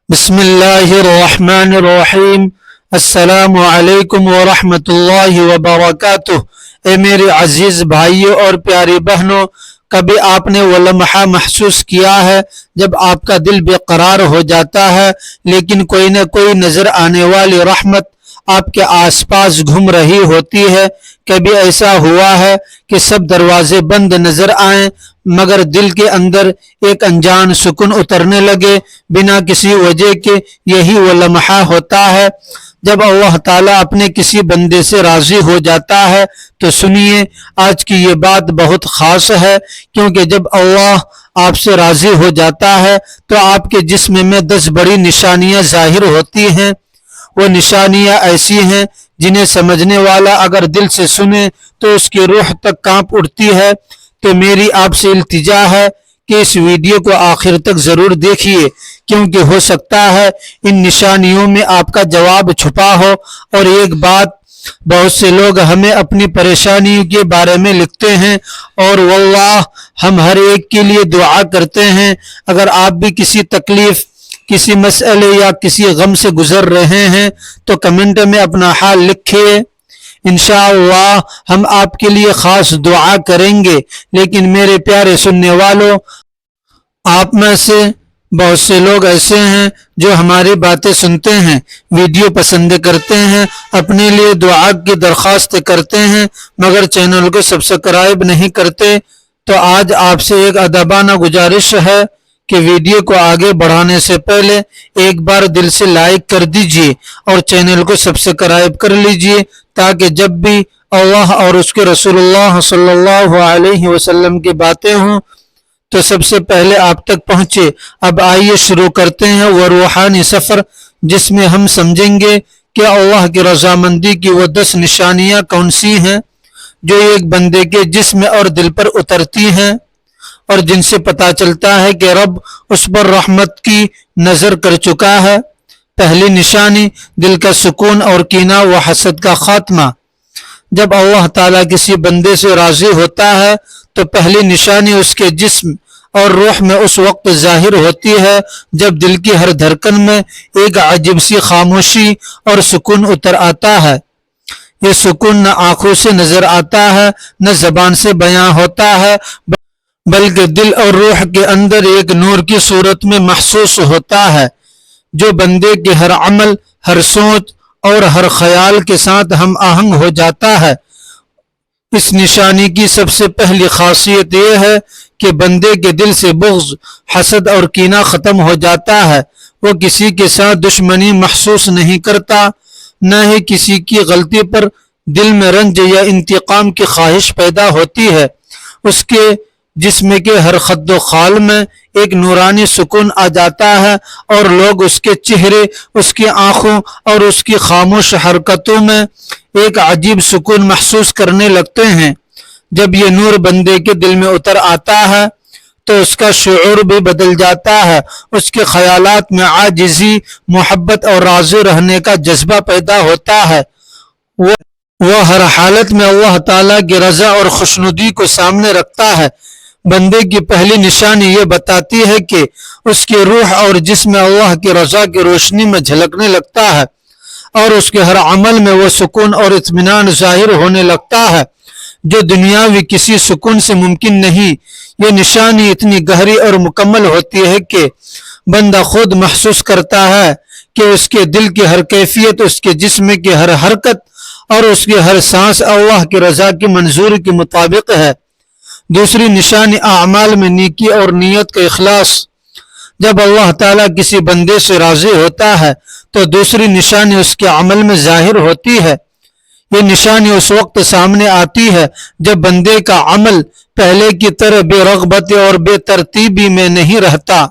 بسم اللہ الرحمن الرحیم۔ السلام علیکم ورحمۃ اللہ وبرکاتہ۔ اے میرے عزیز بھائیوں اور پیاری بہنوں، کبھی آپ نے وہ لمحہ محسوس کیا ہے جب آپ کا دل بے قرار ہو جاتا ہے لیکن کوئی نہ کوئی نظر آنے والی رحمت آپ کے آس پاس گھوم رہی ہوتی ہے؟ کبھی ایسا ہوا ہے کہ سب دروازے بند نظر آئیں مگر دل کے اندر ایک انجان سکون اترنے لگے بنا کسی وجہ کے؟ یہی وہ لمحہ ہوتا ہے جب اللہ تعالیٰ اپنے کسی بندے سے راضی ہو جاتا ہے۔ تو سنیے، آج کی یہ بات بہت خاص ہے، کیونکہ جب اللہ آپ سے راضی ہو جاتا ہے تو آپ کے جسم میں 10 بڑی نشانیاں ظاہر ہوتی ہیں۔ وہ نشانیاں ایسی ہیں جنہیں سمجھنے والا اگر دل سے سنے تو اس کی روح تک کانپ اٹھتی ہے۔ تو میری آپ سے التجا ہے کہ اس ویڈیو کو آخر تک ضرور دیکھیے، کیونکہ ہو سکتا ہے ان نشانیوں میں آپ کا جواب چھپا ہو۔ اور ایک بات، بہت سے لوگ ہمیں اپنی پریشانیوں کے بارے میں لکھتے ہیں اور واللہ ہم ہر ایک کے لیے دعا کرتے ہیں۔ اگر آپ بھی کسی تکلیف، کسی مسئلے یا کسی غم سے گزر رہے ہیں تو کمنٹ میں اپنا حال لکھیے، انشاءاللہ ہم آپ کے لیے خاص دعا کریں گے۔ لیکن میرے پیارے سننے والوں، آپ میں سے بہت سے لوگ ایسے ہیں جو ہماری باتیں سنتے ہیں، ویڈیو پسند کرتے ہیں، اپنے لیے دعا کی درخواست کرتے ہیں مگر چینل کو سبسکرائب نہیں کرتے۔ تو آج آپ سے ایک ادبانہ گزارش ہے کہ ویڈیو کو آگے بڑھانے سے پہلے ایک بار دل سے لائک کر دیجئے اور چینل کو سبسکرائب کر لیجئے، تاکہ جب بھی اللہ اور اس کے رسول اللہ صلی اللہ علیہ وسلم کی باتیں ہوں تو سب سے پہلے آپ تک پہنچے۔ اب آئیے شروع کرتے ہیں وہ روحانی سفر، جس میں ہم سمجھیں گے کہ اللہ کی رضامندی کی وہ 10 نشانیاں کون سی ہیں جو ایک بندے کے جسم اور دل پر اترتی ہیں اور جن سے پتہ چلتا ہے کہ رب اس پر رحمت کی نظر کر چکا ہے۔ پہلی نشانی، دل کا سکون اور کینہ و حسد کا خاتمہ۔ جب اللہ تعالیٰ کسی بندے سے راضی ہوتا ہے تو پہلی نشانی اس کے جسم اور روح میں اس وقت ظاہر ہوتی ہے جب دل کی ہر دھڑکن میں ایک عجیب سی خاموشی اور سکون اتر آتا ہے۔ یہ سکون نہ آنکھوں سے نظر آتا ہے، نہ زبان سے بیان ہوتا ہے، بلکہ دل اور روح کے اندر ایک نور کی صورت میں محسوس ہوتا ہے جو بندے کے ہر عمل، ہر سوچ اور ہر خیال کے ساتھ ہم آہنگ ہو جاتا ہے۔ اس نشانی کی سب سے پہلی خاصیت یہ ہے کہ بندے کے دل سے بغض، حسد اور کینہ ختم ہو جاتا ہے۔ وہ کسی کے ساتھ دشمنی محسوس نہیں کرتا، نہ ہی کسی کی غلطی پر دل میں رنج یا انتقام کی خواہش پیدا ہوتی ہے۔ اس کے جسم کے ہر خد و خال میں ایک نورانی سکون آ جاتا ہے اور لوگ اس کے چہرے، اس کی آنکھوں اور اس کی خاموش حرکتوں میں ایک عجیب سکون محسوس کرنے لگتے ہیں۔ جب یہ نور بندے کے دل میں اتر آتا ہے تو اس کا شعور بھی بدل جاتا ہے، اس کے خیالات میں عاجزی، محبت اور راضی رہنے کا جذبہ پیدا ہوتا ہے۔ وہ ہر حالت میں اللہ تعالیٰ کی رضا اور خوشنودی کو سامنے رکھتا ہے۔ بندے کی پہلی نشانی یہ بتاتی ہے کہ اس کی روح اور جسم اللہ کی رضا کی روشنی میں جھلکنے لگتا ہے اور اس کے ہر عمل میں وہ سکون اور اطمینان ظاہر ہونے لگتا ہے جو دنیاوی کسی سکون سے ممکن نہیں۔ یہ نشانی اتنی گہری اور مکمل ہوتی ہے کہ بندہ خود محسوس کرتا ہے کہ اس کے دل کی ہر کیفیت، اس کے جسم کی ہر حرکت اور اس کی ہر سانس اللہ کی رضا کی منظوری کے مطابق ہے۔ دوسری نشانی، اعمال میں نیکی اور نیت کا اخلاص۔ جب اللہ تعالیٰ کسی بندے سے راضی ہوتا ہے تو دوسری نشانی اس کے عمل میں ظاہر ہوتی ہے۔ یہ نشانی اس وقت سامنے آتی ہے جب بندے کا عمل پہلے کی طرح بے رغبت اور بے ترتیبی میں نہیں رہتا،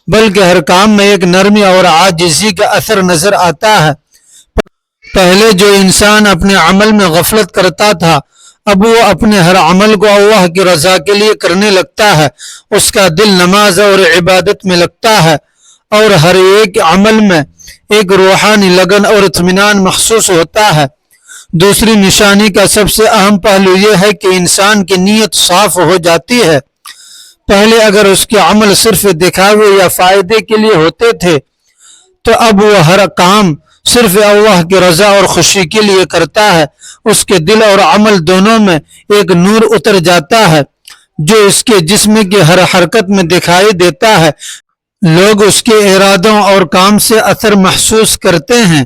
بلکہ ہر کام میں ایک نرمی اور عاجزی کا اثر نظر آتا ہے۔ پہلے جو انسان اپنے عمل میں غفلت کرتا تھا، اب وہ اپنے ہر عمل کو اللہ کی رضا کے لیے کرنے لگتا ہے۔ اس کا دل نماز اور عبادت میں لگتا ہے اور ہر ایک عمل میں ایک روحانی لگن اور اطمینان محسوس ہوتا ہے۔ دوسری نشانی کا سب سے اہم پہلو یہ ہے کہ انسان کی نیت صاف ہو جاتی ہے۔ پہلے اگر اس کے عمل صرف دکھاوے یا فائدے کے لیے ہوتے تھے تو اب وہ ہر کام صرف اللہ کی رضا اور خوشی کے لیے کرتا ہے۔ اس کے دل اور عمل دونوں میں ایک نور اتر جاتا ہے جو اس کے جسم کی ہر حرکت میں دکھائی دیتا ہے۔ لوگ اس کے ارادوں اور کام سے اثر محسوس کرتے ہیں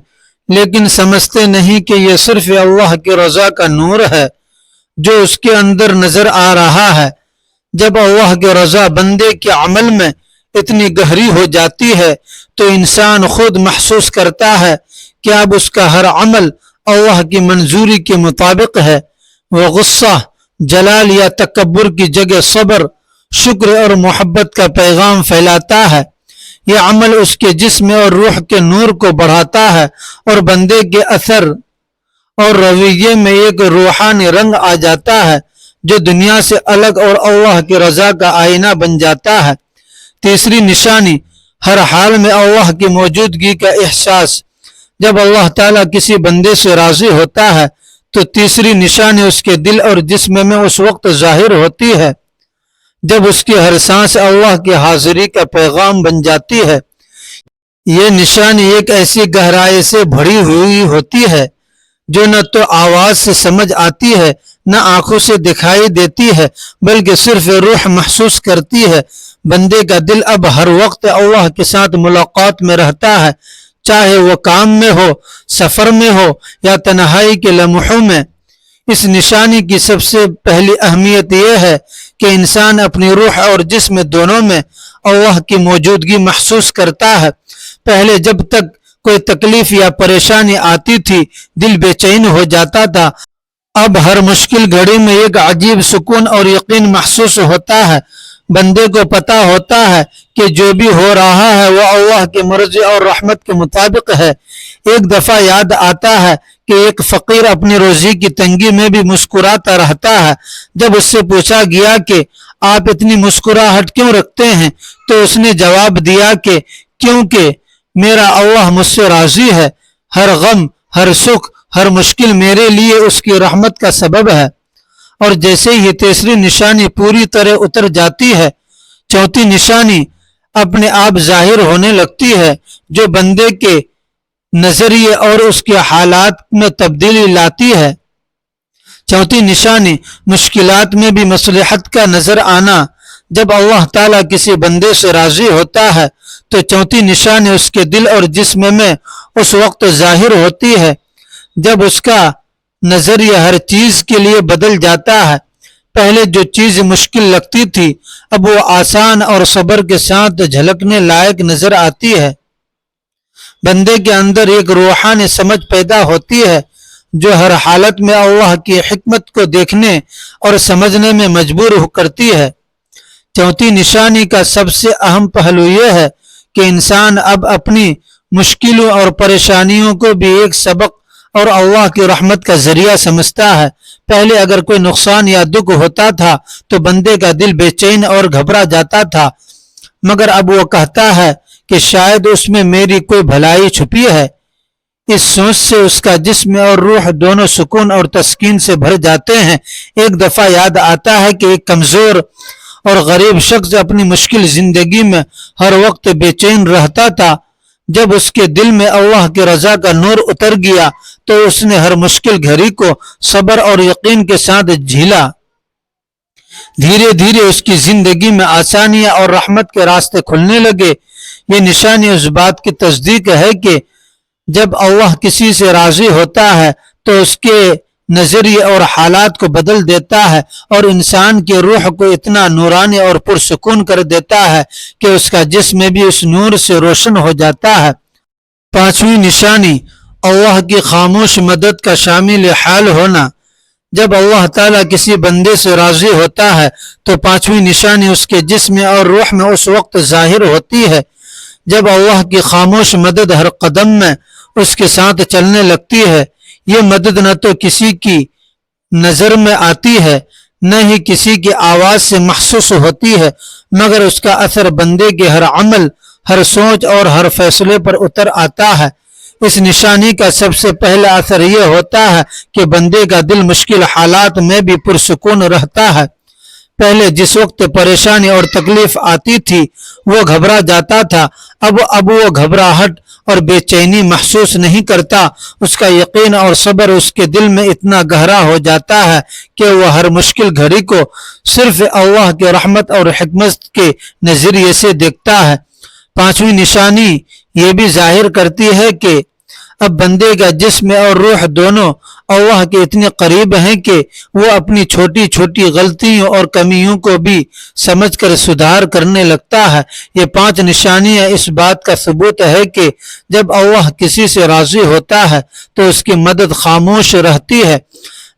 لیکن سمجھتے نہیں کہ یہ صرف اللہ کی رضا کا نور ہے جو اس کے اندر نظر آ رہا ہے۔ جب اللہ کی رضا بندے کے عمل میں اتنی گہری ہو جاتی ہے تو انسان خود محسوس کرتا ہے کہ اب اس کا ہر عمل اللہ کی منظوری کے مطابق ہے۔ وہ غصہ، جلال یا تکبر کی جگہ صبر، شکر اور محبت کا پیغام پھیلاتا ہے۔ یہ عمل اس کے جسم اور روح کے نور کو بڑھاتا ہے اور بندے کے اثر اور رویے میں ایک روحانی رنگ آ جاتا ہے جو دنیا سے الگ اور اللہ کی رضا کا آئینہ بن جاتا ہے۔ تیسری نشانی، ہر حال میں اللہ کی موجودگی کا احساس۔ جب اللہ تعالیٰ کسی بندے سے راضی ہوتا ہے تو تیسری نشانی اس کے دل اور جسم میں اس وقت ظاہر ہوتی ہے جب اس کی ہر سانس اللہ کی حاضری کا پیغام بن جاتی ہے۔ یہ نشانی ایک ایسی گہرائی سے بھری ہوئی ہوتی ہے جو نہ تو آواز سے سمجھ آتی ہے نہ آنکھوں سے دکھائی دیتی ہے بلکہ صرف روح محسوس کرتی ہے۔ بندے کا دل اب ہر وقت اللہ کے ساتھ ملاقات میں رہتا ہے، چاہے وہ کام میں ہو، سفر میں ہو یا تنہائی کے لمحوں میں۔ اس نشانی کی سب سے پہلی اہمیت یہ ہے کہ انسان اپنی روح اور جسم دونوں میں اللہ کی موجودگی محسوس کرتا ہے۔ پہلے جب تک کوئی تکلیف یا پریشانی آتی تھی دل بے چین ہو جاتا تھا، اب ہر مشکل گھڑی میں ایک عجیب سکون اور یقین محسوس ہوتا ہے۔ بندے کو پتہ ہوتا ہے کہ جو بھی ہو رہا ہے وہ اللہ کی مرضی اور رحمت کے مطابق ہے۔ ایک دفعہ یاد آتا ہے کہ ایک فقیر اپنی روزی کی تنگی میں بھی مسکراتا رہتا ہے۔ جب اس سے پوچھا گیا کہ آپ اتنی مسکراہٹ کیوں رکھتے ہیں تو اس نے جواب دیا کہ کیونکہ میرا اللہ مجھ سے راضی ہے۔ ہر غم، ہر سکھ، ہر مشکل میرے لیے اس کی رحمت کا سبب ہے۔ اور جیسے ہی تیسری نشانی پوری طرح اتر جاتی ہے، چوتھی نشانی اپنے آپ ظاہر ہونے لگتی ہے جو بندے کے نظریے اور اس کے حالات میں تبدیلی لاتی ہے۔ چوتھی نشانی مشکلات میں بھی مصلحت کا نظر آنا۔ جب اللہ تعالیٰ کسی بندے سے راضی ہوتا ہے تو چوتھی نشانی اس کے دل اور جسم میں اس وقت ظاہر ہوتی ہے جب اس کا نظریہ ہر چیز کے لیے بدل جاتا ہے۔ پہلے جو چیز مشکل لگتی تھی اب وہ آسان اور صبر کے ساتھ جھلکنے لائق نظر آتی ہے۔ بندے کے اندر ایک روحانی سمجھ پیدا ہوتی ہے جو ہر حالت میں اللہ کی حکمت کو دیکھنے اور سمجھنے میں مجبور کرتی ہے۔ چوتھی نشانی کا سب سے اہم پہلو یہ ہے کہ انسان اب اپنی مشکلوں اور پریشانیوں کو بھی ایک سبق اور اللہ کی رحمت کا ذریعہ سمجھتا ہے۔ پہلے اگر کوئی نقصان یا دکھ ہوتا تھا تو بندے کا دل بے چین اور گھبرا جاتا تھا، مگر اب وہ کہتا ہے کہ شاید اس میں میری کوئی بھلائی چھپی ہے۔ اس سوچ سے اس کا جسم اور روح دونوں سکون اور تسکین سے بھر جاتے ہیں۔ ایک دفعہ یاد آتا ہے کہ ایک کمزور اور غریب شخص اپنی مشکل زندگی میں ہر وقت بے چین رہتا تھا۔ جب اس کے دل میں اللہ کی رضا کا نور اتر گیا تو اس نے ہر مشکل گھڑی کو صبر اور یقین کے ساتھ جھیلا۔ دھیرے دھیرے اس کی زندگی میں آسانیاں اور رحمت کے راستے کھلنے لگے۔ یہ نشانی اس بات کی تصدیق ہے کہ جب اللہ کسی سے راضی ہوتا ہے تو اس کے نظریے اور حالات کو بدل دیتا ہے اور انسان کی روح کو اتنا نورانی اور پرسکون کر دیتا ہے کہ اس کا جسم بھی اس نور سے روشن ہو جاتا ہے۔ پانچویں نشانی اللہ کی خاموش مدد کا شامل حال ہونا۔ جب اللہ تعالیٰ کسی بندے سے راضی ہوتا ہے تو پانچویں نشانی اس کے جسم اور روح میں اس وقت ظاہر ہوتی ہے جب اللہ کی خاموش مدد ہر قدم میں اس کے ساتھ چلنے لگتی ہے۔ یہ مدد نہ تو کسی کی نظر میں آتی ہے نہ ہی کسی کی آواز سے محسوس ہوتی ہے، مگر اس کا اثر بندے کے ہر عمل، ہر سوچ اور ہر فیصلے پر اتر آتا ہے۔ اس نشانی کا سب سے پہلا اثر یہ ہوتا ہے کہ بندے کا دل مشکل حالات میں بھی پرسکون رہتا ہے۔ پہلے جس وقت پریشانی اور تکلیف آتی تھی وہ گھبرا جاتا تھا، اب وہ گھبراہٹ اور بے چینی محسوس نہیں کرتا، اس کا یقین اور صبر اس کے دل میں اتنا گہرا ہو جاتا ہے کہ وہ ہر مشکل گھڑی کو صرف اللہ کے رحمت اور حکمت کے نظریے سے دیکھتا ہے۔ پانچویں نشانی یہ بھی ظاہر کرتی ہے کہ اب بندے کا جسم اور روح دونوں اللہ کے اتنے قریب ہیں کہ وہ اپنی چھوٹی چھوٹی غلطیوں اور کمیوں کو بھی سمجھ کر سدھار کرنے لگتا ہے۔ یہ پانچ نشانیاں اس بات کا ثبوت ہے کہ جب اللہ کسی سے راضی ہوتا ہے تو اس کی مدد خاموش رہتی ہے،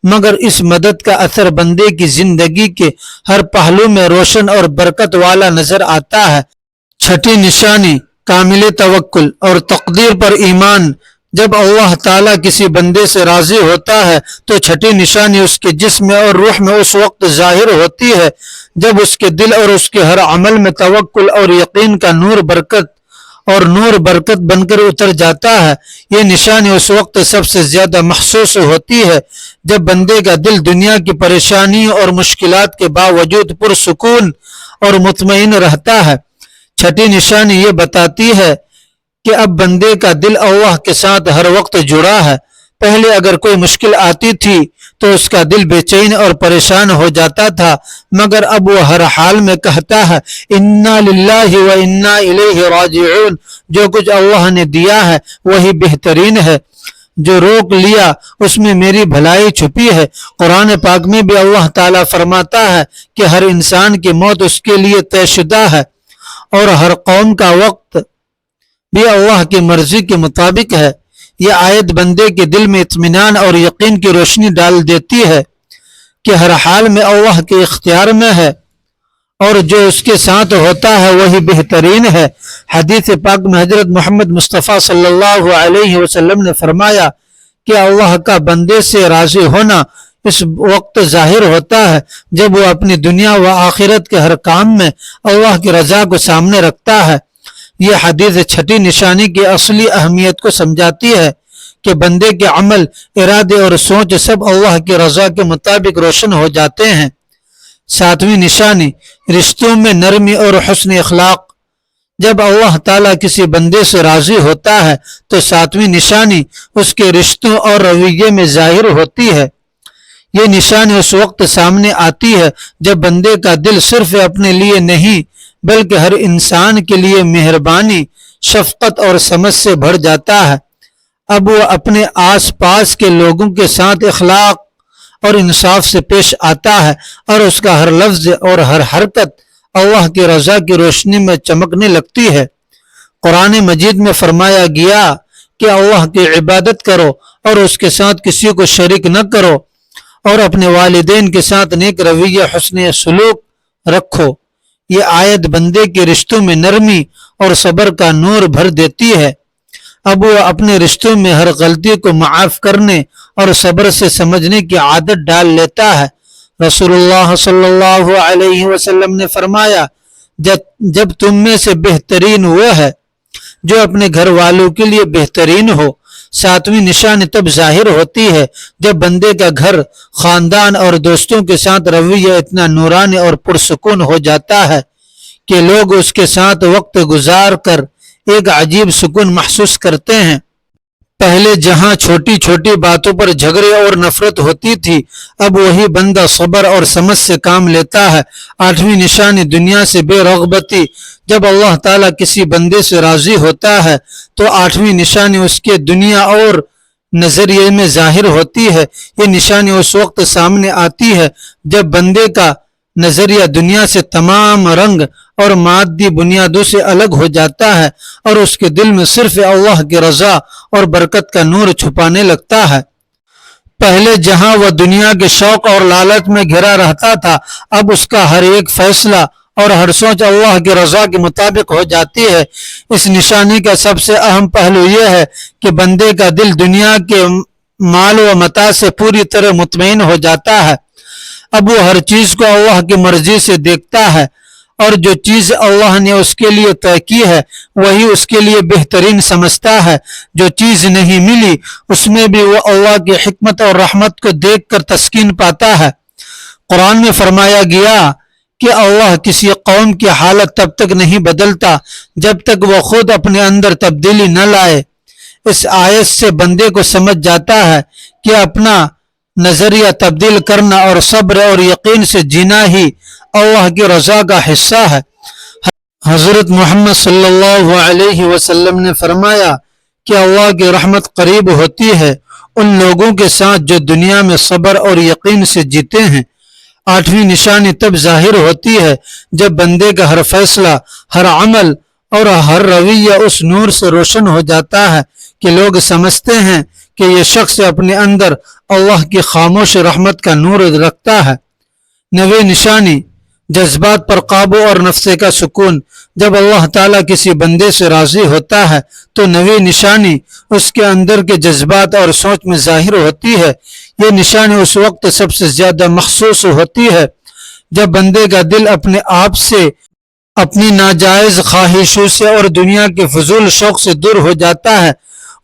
مگر اس مدد کا اثر بندے کی زندگی کے ہر پہلو میں روشن اور برکت والا نظر آتا ہے۔ چھٹی نشانی کامل توکل اور تقدیر پر ایمان۔ جب اللہ تعالیٰ کسی بندے سے راضی ہوتا ہے تو چھٹی نشانی اس کے جسم اور روح میں اس وقت ظاہر ہوتی ہے جب اس کے دل اور اس کے ہر عمل میں توکل اور یقین کا نور برکت بن کر اتر جاتا ہے۔ یہ نشانی اس وقت سب سے زیادہ محسوس ہوتی ہے جب بندے کا دل دنیا کی پریشانیوں اور مشکلات کے باوجود پرسکون اور مطمئن رہتا ہے۔ چھٹی نشانی یہ بتاتی ہے کہ اب بندے کا دل اللہ کے ساتھ ہر وقت جڑا ہے۔ پہلے اگر کوئی مشکل آتی تھی تو اس کا دل بے چین اور پریشان ہو جاتا تھا، مگر اب وہ ہر حال میں کہتا ہے انا للہ و انا الیہ راجعون۔ جو کچھ اللہ نے دیا ہے وہی بہترین ہے، جو روک لیا اس میں میری بھلائی چھپی ہے۔ قرآن پاک میں بھی اللہ تعالیٰ فرماتا ہے کہ ہر انسان کی موت اس کے لیے طے شدہ ہے اور ہر قوم کا وقت بھی اللہ کی مرضی کے مطابق ہے۔ یہ آیت بندے کے دل میں اطمینان اور یقین کی روشنی ڈال دیتی ہے کہ ہر حال میں اللہ کے اختیار میں ہے اور جو اس کے ساتھ ہوتا ہے وہی بہترین ہے۔ حدیث پاک میں حضرت محمد مصطفیٰ صلی اللہ علیہ وسلم نے فرمایا کہ اللہ کا بندے سے راضی ہونا اس وقت ظاہر ہوتا ہے جب وہ اپنی دنیا و آخرت کے ہر کام میں اللہ کی رضا کو سامنے رکھتا ہے۔ یہ حدیث چھٹی نشانی کی اصلی اہمیت کو سمجھاتی ہے کہ بندے کے عمل، ارادے اور سوچ سب اللہ کی رضا کے مطابق روشن ہو جاتے ہیں۔ ساتویں نشانی رشتوں میں نرمی اور حسن اخلاق۔ جب اللہ تعالیٰ کسی بندے سے راضی ہوتا ہے تو ساتویں نشانی اس کے رشتوں اور رویے میں ظاہر ہوتی ہے۔ یہ نشانی اس وقت سامنے آتی ہے جب بندے کا دل صرف اپنے لیے نہیں بلکہ ہر انسان کے لیے مہربانی، شفقت اور سمجھ سے بھر جاتا ہے۔ اب وہ اپنے آس پاس کے لوگوں کے ساتھ اخلاق اور انصاف سے پیش آتا ہے اور اس کا ہر لفظ اور ہر حرکت اللہ کی رضا کی روشنی میں چمکنے لگتی ہے۔ قرآن مجید میں فرمایا گیا کہ اللہ کی عبادت کرو اور اس کے ساتھ کسی کو شریک نہ کرو اور اپنے والدین کے ساتھ نیک رویہ، حسن سلوک رکھو۔ یہ آیت بندے کے رشتوں میں نرمی اور صبر کا نور بھر دیتی ہے۔ اب وہ اپنے رشتوں میں ہر غلطی کو معاف کرنے اور صبر سے سمجھنے کی عادت ڈال لیتا ہے۔ رسول اللہ صلی اللہ علیہ وسلم نے فرمایا جب تم میں سے بہترین وہ ہے جو اپنے گھر والوں کے لیے بہترین ہو۔ ساتویں نشانی تب ظاہر ہوتی ہے جب بندے کا گھر، خاندان اور دوستوں کے ساتھ رویہ اتنا نورانی اور پرسکون ہو جاتا ہے کہ لوگ اس کے ساتھ وقت گزار کر ایک عجیب سکون محسوس کرتے ہیں۔ پہلے جہاں چھوٹی چھوٹی باتوں پر جھگڑے اور نفرت ہوتی تھی، اب وہی بندہ صبر اور سمجھ سے کام لیتا ہے۔ آٹھویں نشانی دنیا سے بے رغبتی۔ جب اللہ تعالیٰ کسی بندے سے راضی ہوتا ہے تو آٹھویں نشانی اس کے دنیا اور نظریے میں ظاہر ہوتی ہے۔ یہ نشانی اس وقت سامنے آتی ہے جب بندے کا نظریہ دنیا سے تمام رنگ اور مادی بنیادوں سے الگ ہو جاتا ہے اور اس کے دل میں صرف اللہ کی رضا اور برکت کا نور چھپانے لگتا ہے۔ پہلے جہاں وہ دنیا کے شوق اور لالچ میں گھرا رہتا تھا، اب اس کا ہر ایک فیصلہ اور ہر سوچ اللہ کی رضا کے مطابق ہو جاتی ہے۔ اس نشانی کا سب سے اہم پہلو یہ ہے کہ بندے کا دل دنیا کے مال و متاع سے پوری طرح مطمئن ہو جاتا ہے۔ اب وہ ہر چیز کو اللہ کی مرضی سے دیکھتا ہے اور جو چیز اللہ نے اس کے لیے طے کی ہے وہی اس کے لیے بہترین سمجھتا ہے۔ جو چیز نہیں ملی اس میں بھی وہ اللہ کی حکمت اور رحمت کو دیکھ کر تسکین پاتا ہے۔ قرآن میں فرمایا گیا کہ اللہ کسی قوم کی حالت تب تک نہیں بدلتا جب تک وہ خود اپنے اندر تبدیلی نہ لائے۔ اس آیت سے بندے کو سمجھ جاتا ہے کہ اپنا نظریہ تبدیل کرنا اور صبر اور یقین سے جینا ہی اللہ کی رضا کا حصہ ہے۔ حضرت محمد صلی اللہ علیہ وسلم نے فرمایا کہ اللہ کی رحمت قریب ہوتی ہے ان لوگوں کے ساتھ جو دنیا میں صبر اور یقین سے جیتے ہیں۔ آٹھویں نشانی تب ظاہر ہوتی ہے جب بندے کا ہر فیصلہ، ہر عمل اور ہر رویہ اس نور سے روشن ہو جاتا ہے کہ لوگ سمجھتے ہیں کہ یہ شخص اپنے اندر اللہ کی خاموش رحمت کا نور رکھتا ہے۔ نویں نشانی جذبات پر قابو اور نفس کا سکون۔ جب اللہ تعالیٰ کسی بندے سے راضی ہوتا ہے تو نویں نشانی اس کے اندر کے جذبات اور سوچ میں ظاہر ہوتی ہے۔ یہ نشانی اس وقت سب سے زیادہ محسوس ہوتی ہے جب بندے کا دل اپنے آپ سے، اپنی ناجائز خواہشوں سے اور دنیا کے فضول شوق سے دور ہو جاتا ہے۔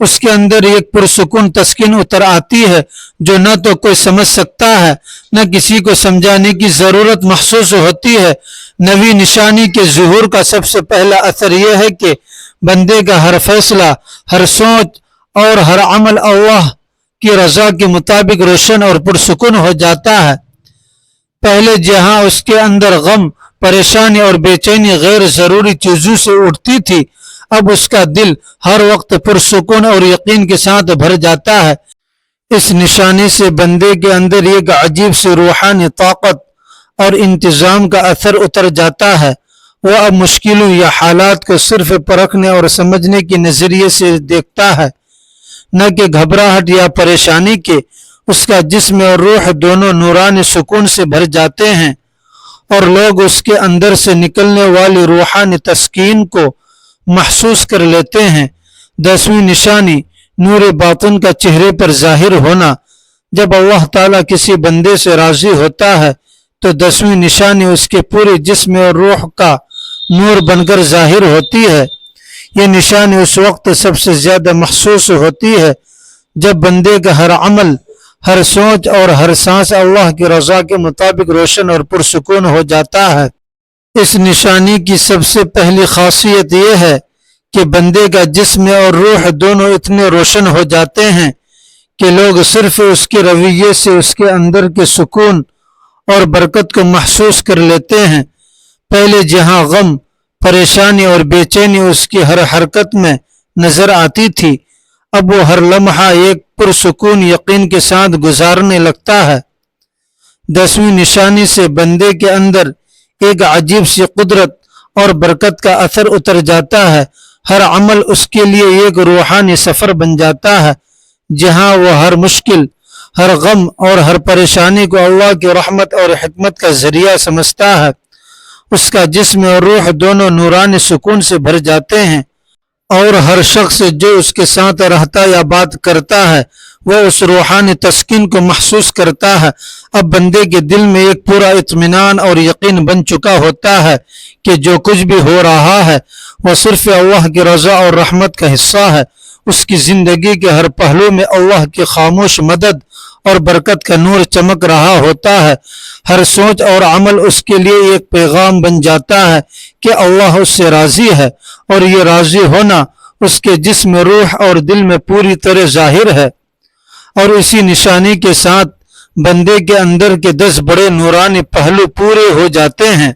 اس کے اندر ایک پرسکون تسکین اتر آتی ہے جو نہ تو کوئی سمجھ سکتا ہے، نہ کسی کو سمجھانے کی ضرورت محسوس ہوتی ہے۔ نویں نشانی کے ظہور کا سب سے پہلا اثر یہ ہے کہ بندے کا ہر فیصلہ، ہر سوچ اور ہر عمل اللہ کی رضا کے مطابق روشن اور پرسکون ہو جاتا ہے۔ پہلے جہاں اس کے اندر غم، پریشانی اور بے چینی غیر ضروری چیزوں سے اٹھتی تھی، اب اس کا دل ہر وقت پرسکون اور یقین کے ساتھ بھر جاتا ہے۔ اس نشانی سے بندے کے اندر ایک عجیب سی روحانی طاقت اور انتظام کا اثر اتر جاتا ہے۔ وہ اب مشکلوں یا حالات کو صرف پرکھنے اور سمجھنے کے نظریے سے دیکھتا ہے، نہ کہ گھبراہٹ یا پریشانی کے۔ اس کا جسم اور روح دونوں نورانی سکون سے بھر جاتے ہیں اور لوگ اس کے اندر سے نکلنے والی روحانی تسکین کو محسوس کر لیتے ہیں۔ 10ویں نشانی نور باطن کا چہرے پر ظاہر ہونا۔ جب اللہ تعالیٰ کسی بندے سے راضی ہوتا ہے تو 10ویں نشانی اس کے پورے جسم اور روح کا نور بن کر ظاہر ہوتی ہے۔ یہ نشانی اس وقت سب سے زیادہ محسوس ہوتی ہے جب بندے کا ہر عمل، ہر سوچ اور ہر سانس اللہ کی رضا کے مطابق روشن اور پرسکون ہو جاتا ہے۔ اس نشانی کی سب سے پہلی خاصیت یہ ہے کہ بندے کا جسم اور روح دونوں اتنے روشن ہو جاتے ہیں کہ لوگ صرف اس کے رویے سے اس کے اندر کے سکون اور برکت کو محسوس کر لیتے ہیں۔ پہلے جہاں غم، پریشانی اور بے چینی اس کی ہر حرکت میں نظر آتی تھی، اب وہ ہر لمحہ ایک پرسکون یقین کے ساتھ گزارنے لگتا ہے۔ 10ویں نشانی سے بندے کے اندر ایک عجیب سی قدرت اور برکت کا اثر اتر جاتا ہے۔ ہر عمل اس کے لیے ایک روحانی سفر بن جاتا ہے، جہاں وہ ہر مشکل، ہر غم اور ہر پریشانی کو اللہ کی رحمت اور حکمت کا ذریعہ سمجھتا ہے۔ اس کا جسم اور روح دونوں نورانی سکون سے بھر جاتے ہیں اور ہر شخص جو اس کے ساتھ رہتا یا بات کرتا ہے وہ اس روحانی تسکین کو محسوس کرتا ہے۔ اب بندے کے دل میں ایک پورا اطمینان اور یقین بن چکا ہوتا ہے کہ جو کچھ بھی ہو رہا ہے وہ صرف اللہ کی رضا اور رحمت کا حصہ ہے۔ اس کی زندگی کے ہر پہلو میں اللہ کی خاموش مدد اور برکت کا نور چمک رہا ہوتا ہے۔ ہر سوچ اور عمل اس کے لیے ایک پیغام بن جاتا ہے کہ اللہ اس سے راضی ہے، اور یہ راضی ہونا اس کے جسم، روح اور دل میں پوری طرح ظاہر ہے۔ اور اسی نشانی کے ساتھ بندے کے اندر کے 10 بڑے نورانی پہلو پورے ہو جاتے ہیں۔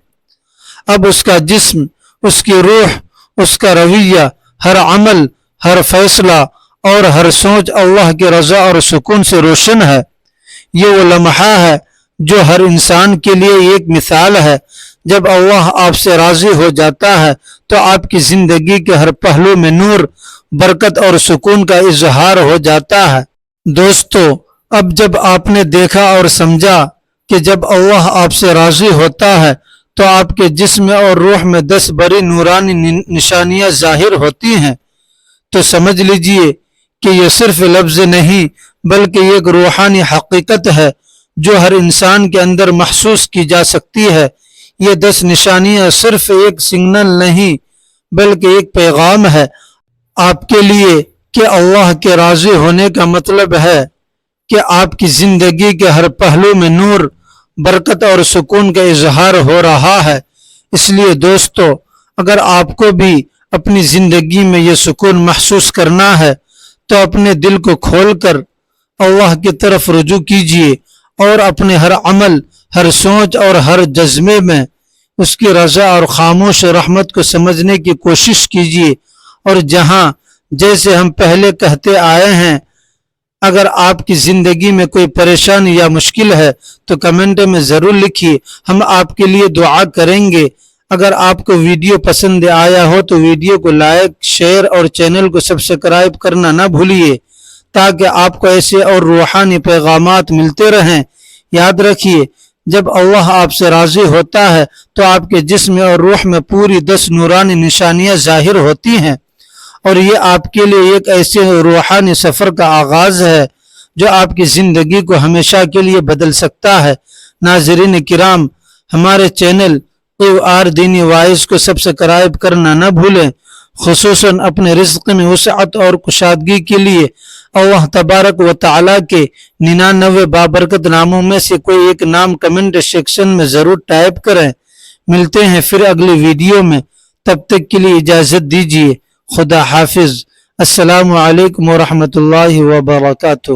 اب اس کا جسم، اس کی روح، اس کا رویہ، ہر عمل، ہر فیصلہ اور ہر سوچ اللہ کی رضا اور سکون سے روشن ہے۔ یہ وہ لمحہ ہے جو ہر انسان کے لیے ایک مثال ہے۔ جب اللہ آپ سے راضی ہو جاتا ہے تو آپ کی زندگی کے ہر پہلو میں نور، برکت اور سکون کا اظہار ہو جاتا ہے۔ دوستو، اب جب آپ نے دیکھا اور سمجھا کہ جب اللہ آپ سے راضی ہوتا ہے تو آپ کے جسم اور روح میں 10 بڑی نورانی نشانیاں ظاہر ہوتی ہیں، تو سمجھ لیجئے کہ یہ صرف لفظ نہیں بلکہ ایک روحانی حقیقت ہے جو ہر انسان کے اندر محسوس کی جا سکتی ہے۔ یہ 10 نشانیاں صرف ایک سگنل نہیں بلکہ ایک پیغام ہے آپ کے لیے کہ اللہ کے راضی ہونے کا مطلب ہے کہ آپ کی زندگی کے ہر پہلو میں نور، برکت اور سکون کا اظہار ہو رہا ہے۔ اس لیے دوستو، اگر آپ کو بھی اپنی زندگی میں یہ سکون محسوس کرنا ہے تو اپنے دل کو کھول کر اللہ کی طرف رجوع کیجیے اور اپنے ہر عمل، ہر سوچ اور ہر جذبے میں اس کی رضا اور خاموش رحمت کو سمجھنے کی کوشش کیجیے۔ اور جہاں جیسے ہم پہلے کہتے آئے ہیں، اگر آپ کی زندگی میں کوئی پریشانی یا مشکل ہے تو کمنٹ میں ضرور لکھیے، ہم آپ کے لیے دعا کریں گے۔ اگر آپ کو ویڈیو پسند آیا ہو تو ویڈیو کو لائک، شیئر اور چینل کو سبسکرائب کرنا نہ بھولیے تاکہ آپ کو ایسے اور روحانی پیغامات ملتے رہیں۔ یاد رکھیے، جب اللہ آپ سے راضی ہوتا ہے تو آپ کے جسم اور روح میں پوری 10 نورانی نشانیاں ظاہر ہوتی ہیں، اور یہ آپ کے لیے ایک ایسے روحانی سفر کا آغاز ہے جو آپ کی زندگی کو ہمیشہ کے لیے بدل سکتا ہے۔ ناظرین کرام، ہمارے چینل QR دینی وائس کو سبسکرائب کرنا نہ بھولیں۔ خصوصاً اپنے رزق میں وسعت اور کشادگی کے لیے اللہ تبارک و تعالیٰ کے 99 بابرکت ناموں میں سے کوئی ایک نام کمنٹ سیکشن میں ضرور ٹائپ کریں۔ ملتے ہیں پھر اگلی ویڈیو میں، تب تک کے لیے اجازت دیجیے۔ خدا حافظ۔ السلام علیکم ورحمۃ اللہ وبرکاتہ۔